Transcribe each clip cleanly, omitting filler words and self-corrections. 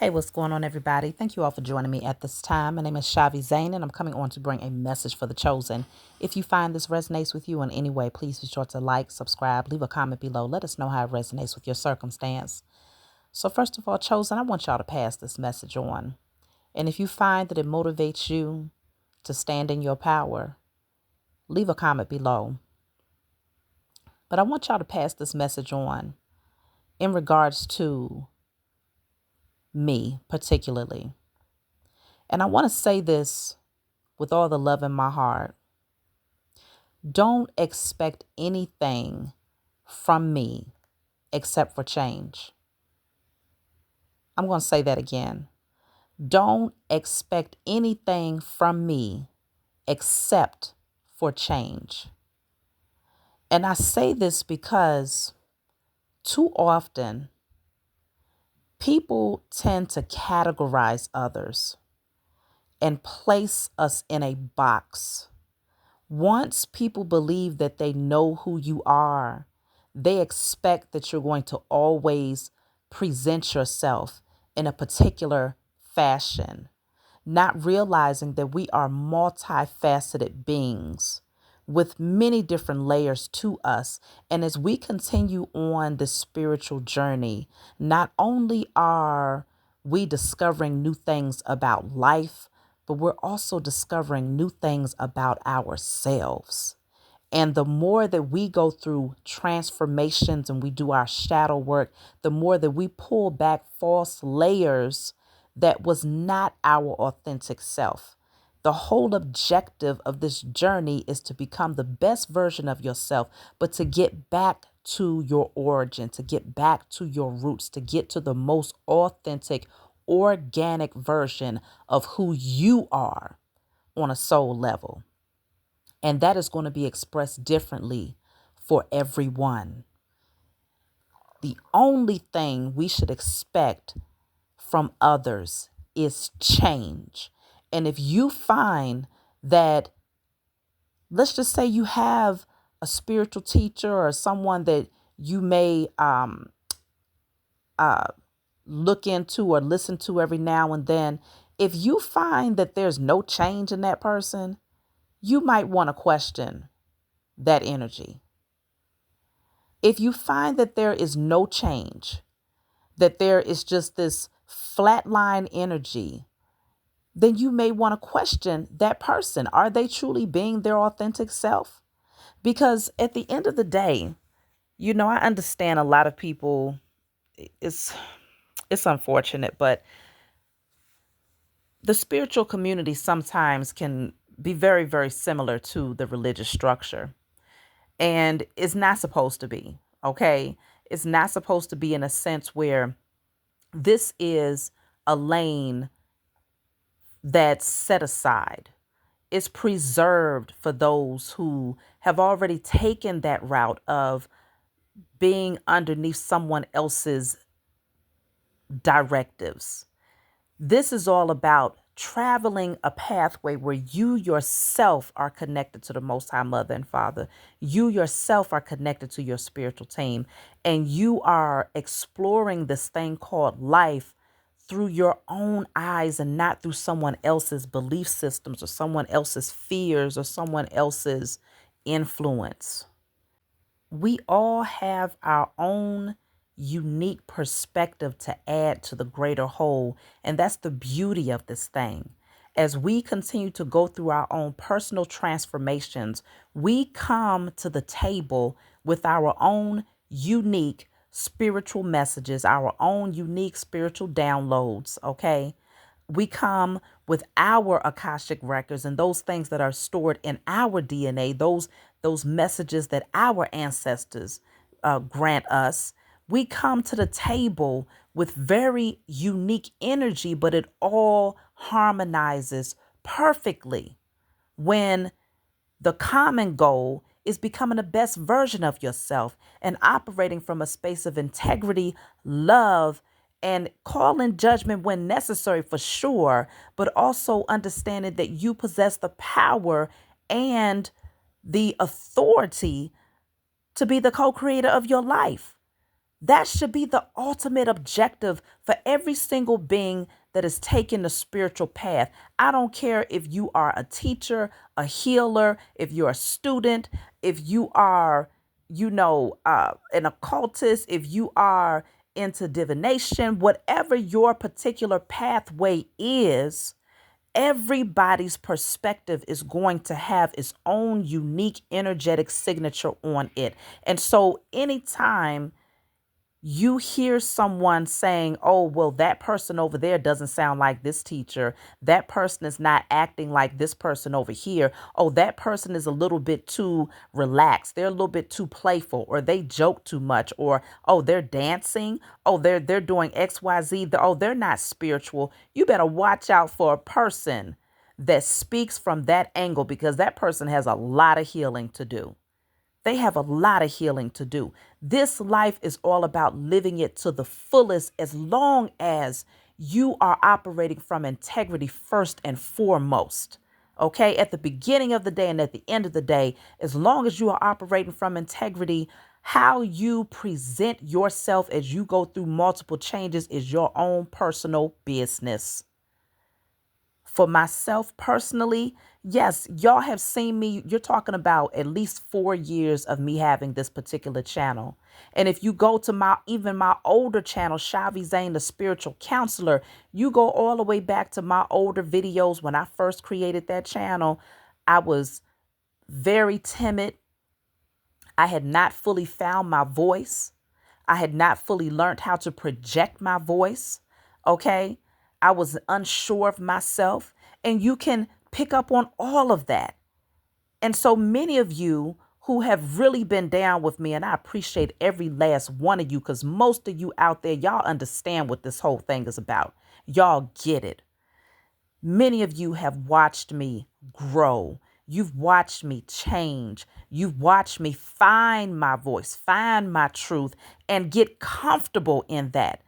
Hey, what's going on, everybody? Thank you all for joining me at this time. My name is Shavi Zain, and I'm coming on to bring a message for the chosen. If you find this resonates with you in any way, please be sure to like, subscribe, leave a comment below. Let us know how it resonates with your circumstance. So, first of all, chosen, I want y'all to pass this message on. And if you find that it motivates you to stand in your power, leave a comment below. But I want y'all to pass this message on in regards to me, particularly. And I want to say this with all the love in my heart. Don't expect anything from me except for change. I'm going to say that again. Don't expect anything from me except for change. And I say this because too often people tend to categorize others and place us in a box. Once people believe that they know who you are, they expect that you're going to always present yourself in a particular fashion, not realizing that we are multifaceted beings with many different layers to us. And as we continue on this spiritual journey, not only are we discovering new things about life, but we're also discovering new things about ourselves. And the more that we go through transformations and we do our shadow work, the more that we pull back false layers that was not our authentic self. The whole objective of this journey is to become the best version of yourself, but to get back to your origin, to get back to your roots, to get to the most authentic, organic version of who you are on a soul level. And that is going to be expressed differently for everyone. The only thing we should expect from others is change. And if you find that, let's just say you have a spiritual teacher or someone that you may look into or listen to every now and then, if you find that there's no change in that person, you might want to question that energy. If you find that there is no change, that there is just this flatline energy, then you may want to question that person. Are they truly being their authentic self? Because at the end of the day, I understand a lot of people, it's it's unfortunate, but the spiritual community sometimes can be very, very similar to the religious structure. And it's not supposed to be, okay? It's not supposed to be in a sense where this is a lane that's set aside. It's preserved for those who have already taken that route of being underneath someone else's directives. This is all about traveling a pathway where you yourself are connected to the Most High Mother and Father. You yourself are connected to your spiritual team, and you are exploring this thing called life through your own eyes and not through someone else's belief systems or someone else's fears or someone else's influence. We all have our own unique perspective to add to the greater whole. And that's the beauty of this thing. As we continue to go through our own personal transformations, we come to the table with our own unique spiritual messages, our own unique spiritual downloads, okay? We come with our Akashic records and those things that are stored in our DNA, those messages that our ancestors grant us. We come to the table with very unique energy, but it all harmonizes perfectly when the common goal is becoming the best version of yourself and operating from a space of integrity, love, and calling judgment when necessary for sure, but also understanding that you possess the power and the authority to be the co-creator of your life. That should be the ultimate objective for every single being that is taking the spiritual path. I don't care if you are a teacher, a healer, if you're a student, if you are, an occultist, if you are into divination, whatever your particular pathway is, everybody's perspective is going to have its own unique energetic signature on it. And so anytime you hear someone saying, oh, well, that person over there doesn't sound like this teacher. That person is not acting like this person over here. Oh, that person is a little bit too relaxed. They're a little bit too playful, or they joke too much, or, oh, they're dancing. Oh, they're doing XYZ. Oh, they're not spiritual. You better watch out for a person that speaks from that angle, because that person has a lot of healing to do. They have a lot of healing to do. This life is all about living it to the fullest, as long as you are operating from integrity first and foremost. Okay, at the beginning of the day and at the end of the day, as long as you are operating from integrity, how you present yourself as you go through multiple changes is your own personal business. For myself personally, yes, y'all have seen me. You're talking about at least 4 years of me having this particular channel. And if you go to even my older channel, Shavi Zane, the spiritual counselor, you go all the way back to my older videos. When I first created that channel, I was very timid. I had not fully found my voice. I had not fully learned how to project my voice. Okay. I was unsure of myself. And you can pick up on all of that. And so many of you who have really been down with me, and I appreciate every last one of you, because most of you out there, y'all understand what this whole thing is about. Y'all get it. Many of you have watched me grow. You've watched me change. You've watched me find my voice, find my truth, and get comfortable in that.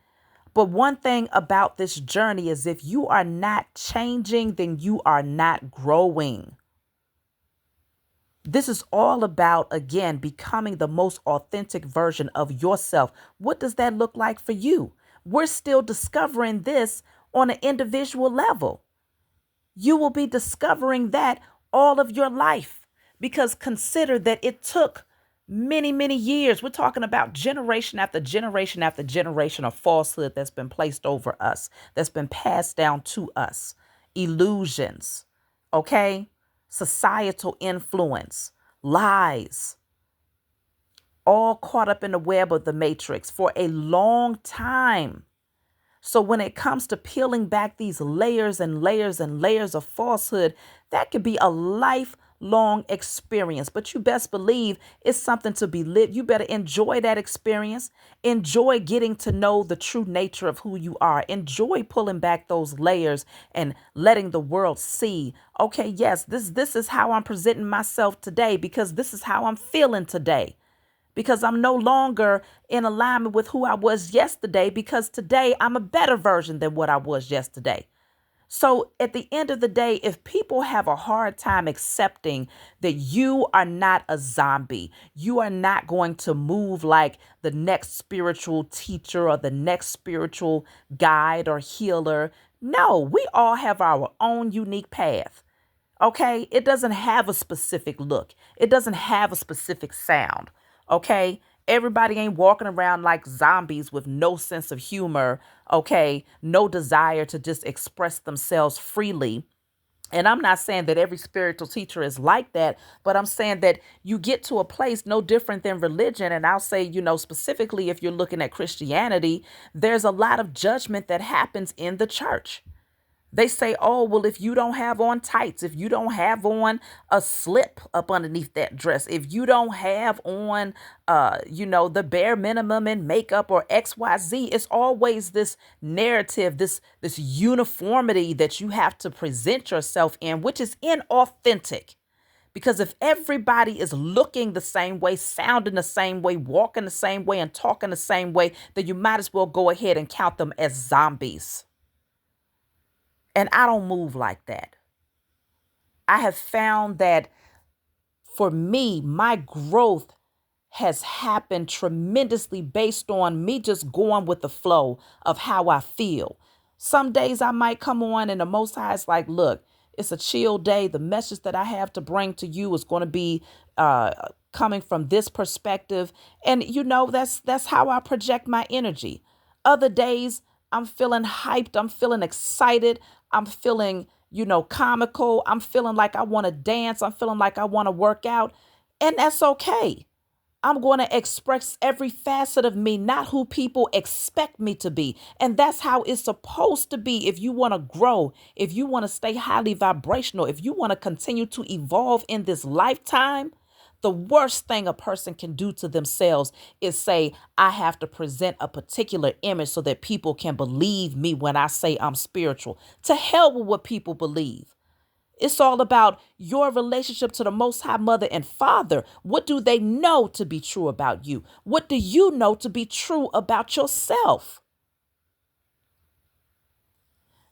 But one thing about this journey is, if you are not changing, then you are not growing. This is all about, again, becoming the most authentic version of yourself. What does that look like for you? We're still discovering this on an individual level. You will be discovering that all of your life, because consider that it took many, many years. We're talking about generation after generation after generation of falsehood that's been placed over us, that's been passed down to us. Illusions, okay? Societal influence, lies, all caught up in the web of the matrix for a long time. So when it comes to peeling back these layers and layers and layers of falsehood, that could be a lifelong experience. But you best believe it's something to be lived. You better enjoy that experience. Enjoy getting to know the true nature of who you are. Enjoy pulling back those layers and letting the world see, okay, yes, this is how I'm presenting myself today, because this is how I'm feeling today. Because I'm no longer in alignment with who I was yesterday, because today I'm a better version than what I was yesterday. So at the end of the day, if people have a hard time accepting that you are not a zombie, you are not going to move like the next spiritual teacher or the next spiritual guide or healer. No, we all have our own unique path. Okay, it doesn't have a specific look. It doesn't have a specific sound. Okay, everybody ain't walking around like zombies with no sense of humor. Okay, no desire to just express themselves freely. And I'm not saying that every spiritual teacher is like that, but I'm saying that you get to a place no different than religion. And I'll say, specifically if you're looking at Christianity, there's a lot of judgment that happens in the church. They say, oh, well, if you don't have on tights, if you don't have on a slip up underneath that dress, if you don't have on, the bare minimum in makeup or XYZ, it's always this narrative, this uniformity that you have to present yourself in, which is inauthentic. Because if everybody is looking the same way, sounding the same way, walking the same way, and talking the same way, then you might as well go ahead and count them as zombies. And I don't move like that. I have found that for me, my growth has happened tremendously based on me just going with the flow of how I feel. Some days I might come on and the Most High is like, look, it's a chill day. The message that I have to bring to you is going to be uh, coming from this perspective. And, that's how I project my energy. Other days, I'm feeling hyped. I'm feeling excited. I'm feeling, comical. I'm feeling like I want to dance. I'm feeling like I want to work out. And that's okay. I'm going to express every facet of me, not who people expect me to be. And that's how it's supposed to be. If you want to grow, if you want to stay highly vibrational, if you want to continue to evolve in this lifetime, the worst thing a person can do to themselves is say, I have to present a particular image so that people can believe me when I say I'm spiritual. To hell with what people believe. It's all about your relationship to the Most High Mother and Father. What do they know to be true about you? What do you know to be true about yourself?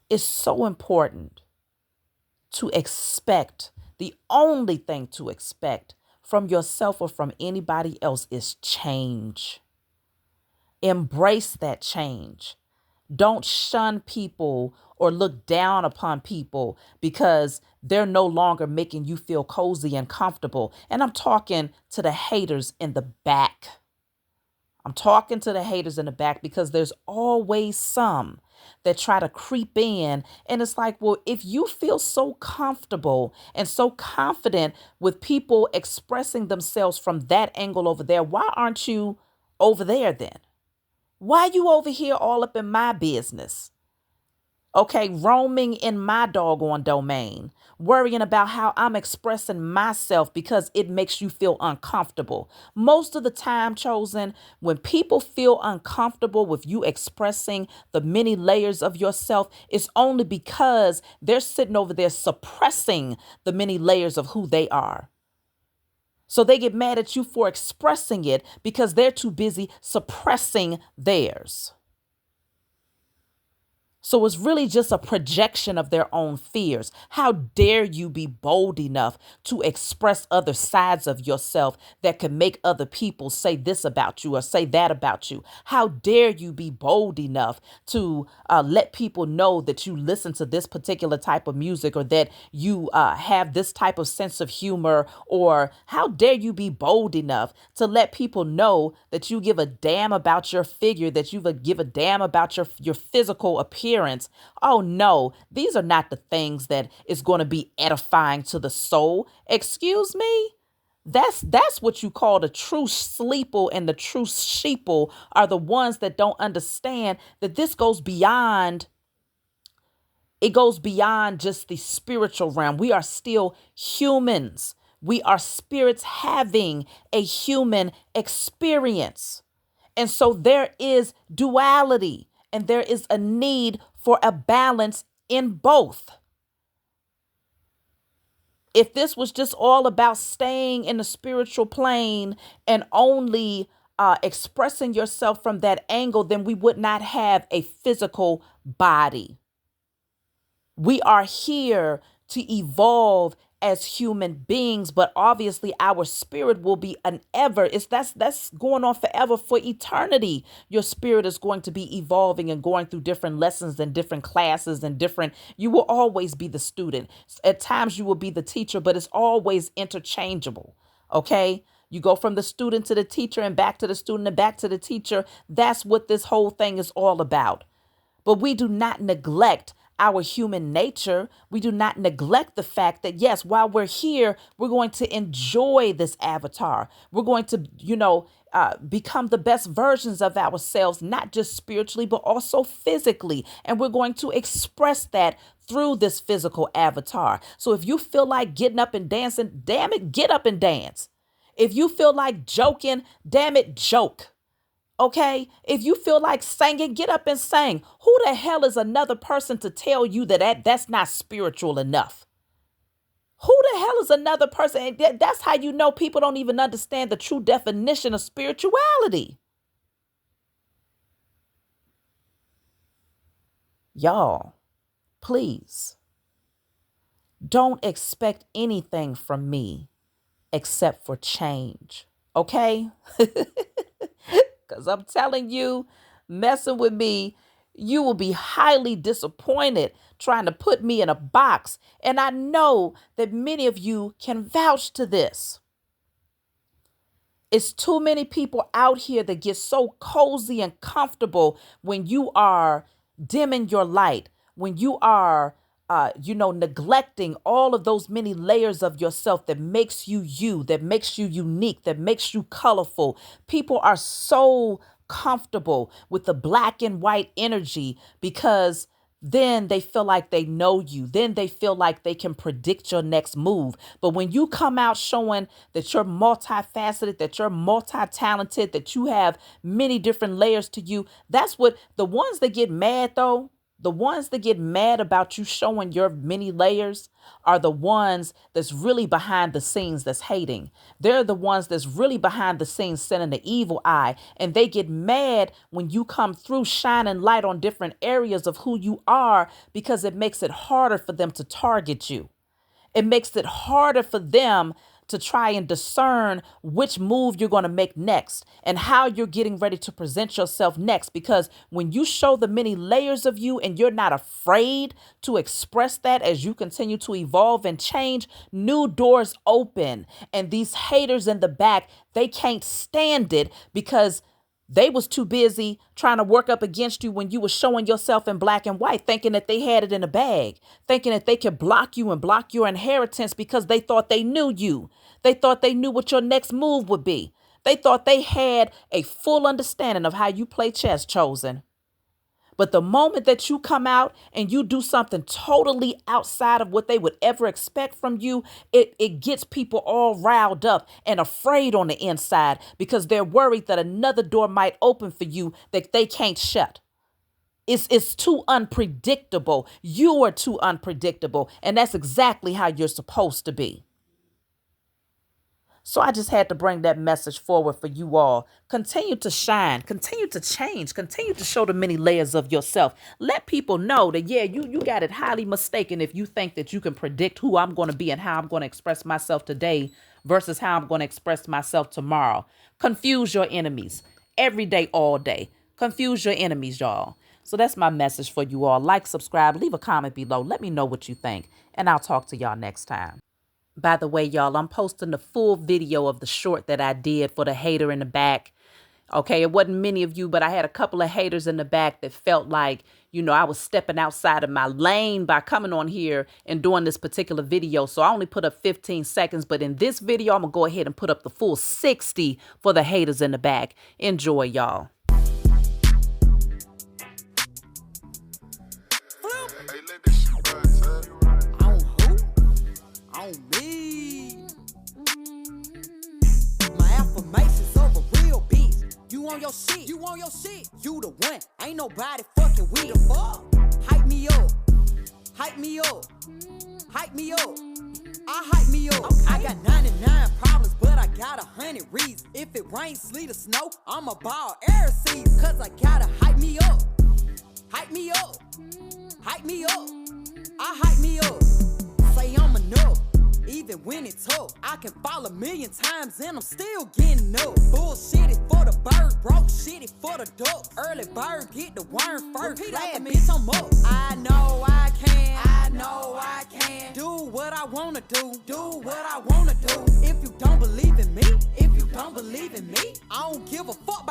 It's so important to expect. The only thing to expect from yourself or from anybody else is change. Embrace that change. Don't shun people or look down upon people because they're no longer making you feel cozy and comfortable. And I'm talking to the haters in the back. I'm talking to the haters in the back because there's always some that try to creep in. And it's like, well, if you feel so comfortable and so confident with people expressing themselves from that angle over there, why aren't you over there then? Why you over here all up in my business? Okay, roaming in my doggone domain, worrying about how I'm expressing myself because it makes you feel uncomfortable. Most of the time, chosen, when people feel uncomfortable with you expressing the many layers of yourself, it's only because they're sitting over there suppressing the many layers of who they are. So they get mad at you for expressing it because they're too busy suppressing theirs. So it's really just a projection of their own fears. How dare you be bold enough to express other sides of yourself that can make other people say this about you or say that about you? How dare you be bold enough to let people know that you listen to this particular type of music or that you have this type of sense of humor? Or how dare you be bold enough to let people know that you give a damn about your figure, that you give a damn about your physical appearance? Oh no, these are not the things that is going to be edifying to the soul. Excuse me? That's what you call the true sleeple, and the true sheeple are the ones that don't understand that this goes beyond. It goes beyond just the spiritual realm. We are still humans. We are spirits having a human experience. And so there is duality and there is a need for a balance in both. If this was just all about staying in the spiritual plane and only expressing yourself from that angle, then we would not have a physical body. We are here to evolve as human beings, but obviously our spirit will be an ever. That's going on forever, for eternity. Your spirit is going to be evolving and going through different lessons and different classes and different. You will always be the student. At times you will be the teacher, but it's always interchangeable. Okay. You go from the student to the teacher and back to the student and back to the teacher. That's what this whole thing is all about. But we do not neglect our human nature. We do not neglect the fact that, yes, while we're here, we're going to enjoy this avatar. We're going to, become the best versions of ourselves, not just spiritually, but also physically. And we're going to express that through this physical avatar. So if you feel like getting up and dancing, damn it, get up and dance. If you feel like joking, damn it, joke. Okay, if you feel like singing, get up and sing. Who the hell is another person to tell you that's not spiritual enough? Who the hell is another person? And that's how you know people don't even understand the true definition of spirituality. Y'all, please don't expect anything from me except for change. Okay? Because I'm telling you, messing with me, you will be highly disappointed trying to put me in a box. And I know that many of you can vouch to this. It's too many people out here that get so cozy and comfortable when you are dimming your light, when you are, neglecting all of those many layers of yourself that makes you, that makes you unique, that makes you colorful. People are so comfortable with the black and white energy because then they feel like they know you. Then they feel like they can predict your next move. But when you come out showing that you're multifaceted, that you're multi-talented, that you have many different layers to you, that's what the ones that get mad though. The ones that get mad about you showing your many layers are the ones that's really behind the scenes that's hating. They're the ones that's really behind the scenes sending the evil eye. And they get mad when you come through shining light on different areas of who you are because it makes it harder for them to target you. It makes it harder for them to try and discern which move you're going to make next and how you're getting ready to present yourself next. Because when you show the many layers of you and you're not afraid to express that as you continue to evolve and change, new doors open. And these haters in the back, they can't stand it because they was too busy trying to work up against you when you were showing yourself in black and white, thinking that they had it in a bag, thinking that they could block you and block your inheritance because they thought they knew you. They thought they knew what your next move would be. They thought they had a full understanding of how you play chess, Chosen. But the moment that you come out and you do something totally outside of what they would ever expect from you, it gets people all riled up and afraid on the inside because they're worried that another door might open for you that they can't shut. It's too unpredictable. You are too unpredictable. And that's exactly how you're supposed to be. So I just had to bring that message forward for you all. Continue to shine, continue to change, continue to show the many layers of yourself. Let people know that, yeah, you got it highly mistaken if you think that you can predict who I'm going to be and how I'm going to express myself today versus how I'm going to express myself tomorrow. Confuse your enemies every day, all day. Confuse your enemies, y'all. So that's my message for you all. Like, subscribe, leave a comment below. Let me know what you think, and I'll talk to y'all next time. By the way, y'all, I'm posting the full video of the short that I did for the hater in the back. Okay, it wasn't many of you, but I had a couple of haters in the back that felt like, I was stepping outside of my lane by coming on here and doing this particular video. So I only put up 15 seconds, but in this video, I'm going to go ahead and put up the full 60 for the haters in the back. Enjoy, y'all. On me. My affirmations of a real beast. You on your shit, you on your shit. You the one, ain't nobody fucking with the fuck. Hype me up, hype me up, hype me up. I hype me up. Okay. I got 99 problems, but I got 100 reasons. If it rains, sleet, or snow, I'ma ball air seeds. Cause I gotta hype me up, hype me up, hype me up. I hype me up. Say I'm enough. Even when it's tough, I can fall 1,000,000 times and I'm still getting up. Bullshit is for the bird, broke shit is for the duck. Early bird get the worm first. Glad bitch I'm up. I know I can, I know I can. Do what I wanna do, do what I wanna do. If you don't believe in me, if you don't believe in me, I don't give a fuck about